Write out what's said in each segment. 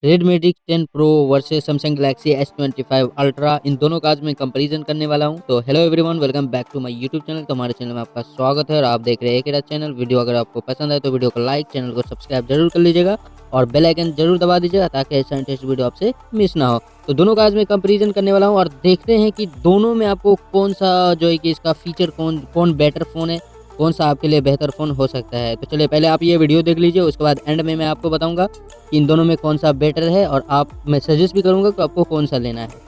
Redmi 10 pro versus Samsung Galaxy S25 ultra, इन दोनों का आज मैं कंपैरिजन करने वाला हूं। तो hello everyone, welcome back to my YouTube channel. तो हमारे चैनल में आपका स्वागत है और आप देख रहे हैं एक ही चैनल। वीडियो अगर आपको पसंद है तो वीडियो को लाइक, चैनल को सब्सक्राइब जरूर कर लीजिएगा और बेल आइकन जरूर दबा दीजिएगा ताकि ऐसा इंटरेस्ट वीडियो आपसे मिस ना हो। तो दोनों का आज मैं कंपेरिजन करने वाला हूँ और देखते हैं कि दोनों में आपको कौन सा जो है कि इसका फीचर कौन कौन बेटर फ़ोन है, कौन सा आपके लिए बेहतर फ़ोन हो सकता है। तो चलिए पहले आप ये वीडियो देख लीजिए, उसके बाद एंड में मैं आपको बताऊंगा कि इन दोनों में कौन सा बेटर है और आप मैं सजेस्ट भी करूंगा कि आपको कौन सा लेना है।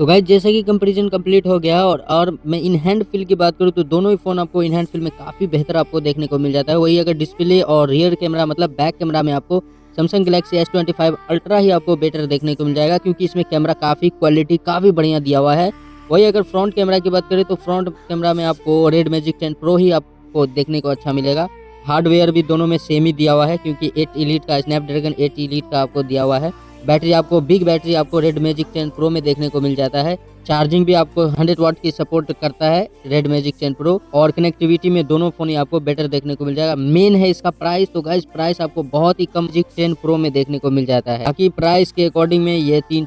तो गाइस जैसे कि कंपैरिजन कंप्लीट हो गया और मैं इन हैंड फील की बात करूँ तो दोनों ही फ़ोन आपको इन हैंड फील में काफ़ी बेहतर आपको देखने को मिल जाता है। वही अगर डिस्प्ले और रियर कैमरा मतलब बैक कैमरा में आपको सैमसंग गैलेक्सी S25 अल्ट्रा ही आपको बेटर देखने को मिल जाएगा, क्योंकि इसमें कैमरा काफ़ी क्वालिटी काफ़ी बढ़िया दिया हुआ है। वही अगर फ्रंट कैमरा की बात करें तो फ्रंट कैमरा में आपको रेड मैजिक 10 प्रो ही आपको देखने को अच्छा मिलेगा। हार्डवेयर भी दोनों में सेम ही दिया हुआ है, क्योंकि 8 एलीट का स्नैपड्रैगन 8 एलीट का आपको दिया हुआ है। बैटरी आपको बिग बैटरी आपको रेड मैजिक 10 प्रो में देखने को मिल जाता है। चार्जिंग भी आपको 100 वाट की सपोर्ट करता है रेड मैजिक 10 प्रो, और कनेक्टिविटी में दोनों फोन ही आपको बेटर देखने को मिल जाएगा। मेन है इसका प्राइस। तो गाइस प्राइस आपको बहुत ही कम मैजिक 10 प्रो में देखने को मिल जाता है। बाकी प्राइस के अकॉर्डिंग में ये तीन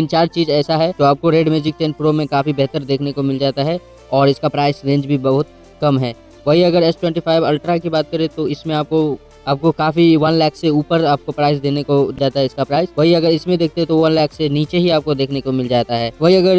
चार चीज ऐसा है तो आपको रेड मैजिक 10 प्रो में काफी बेहतर देखने को मिल जाता है, और इसका प्राइस रेंज भी बहुत कम है। वही अगर S25 अल्ट्रा की बात करें तो इसमें आपको काफ़ी 1 लाख से ऊपर आपको प्राइस देने को जाता है इसका प्राइस। वही अगर इसमें देखते हैं तो 1 लाख से नीचे ही आपको देखने को मिल जाता है। वही अगर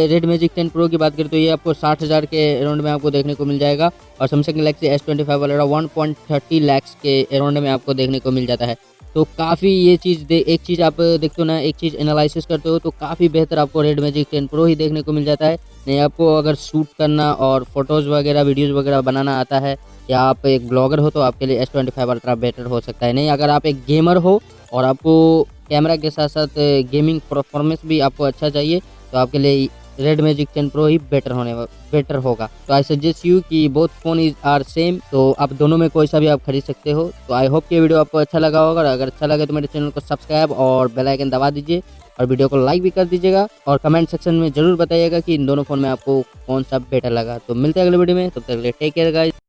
रेड मैजिक 10 प्रो की बात करें तो ये आपको 60,000 के अराउंड में आपको देखने को मिल जाएगा, और Samsung Galaxy S25 ultra 1.30 lakh के अराउंड में आपको देखने को मिल जाता है। तो काफ़ी ये चीज़ एक चीज़ आप देखते हो ना, एक चीज़ एनालिसिस करते हो तो काफ़ी बेहतर आपको रेड मैजिक 10 प्रो ही देखने को मिल जाता है। नहीं आपको अगर शूट करना और फोटोज़ वगैरह वीडियोज़ वगैरह बनाना आता है, या आप एक ब्लॉगर हो, तो आपके लिए S25 अल्ट्रा बेटर हो सकता है। नहीं अगर आप एक गेमर हो और आपको कैमरा के साथ साथ गेमिंग परफॉर्मेंस भी आपको अच्छा चाहिए, तो आपके लिए रेड मैजिक 10 प्रो ही बेटर होगा। तो आई सजेस्ट यू कि both phone is are same, तो आप दोनों में कोई सा भी आप खरीद सकते हो। तो आई होप कि वीडियो आपको अच्छा लगा होगा। अगर अच्छा लगे तो मेरे चैनल को सब्सक्राइब और बेल आइकन दबा दीजिए, और वीडियो को लाइक भी कर दीजिएगा, और कमेंट सेक्शन में जरूर बताइएगा कि इन दोनों फोन में आपको कौन सा बेटर लगा। तो मिलते हैं अगले वीडियो में, तब तक के लिए टेक केयर गाइस।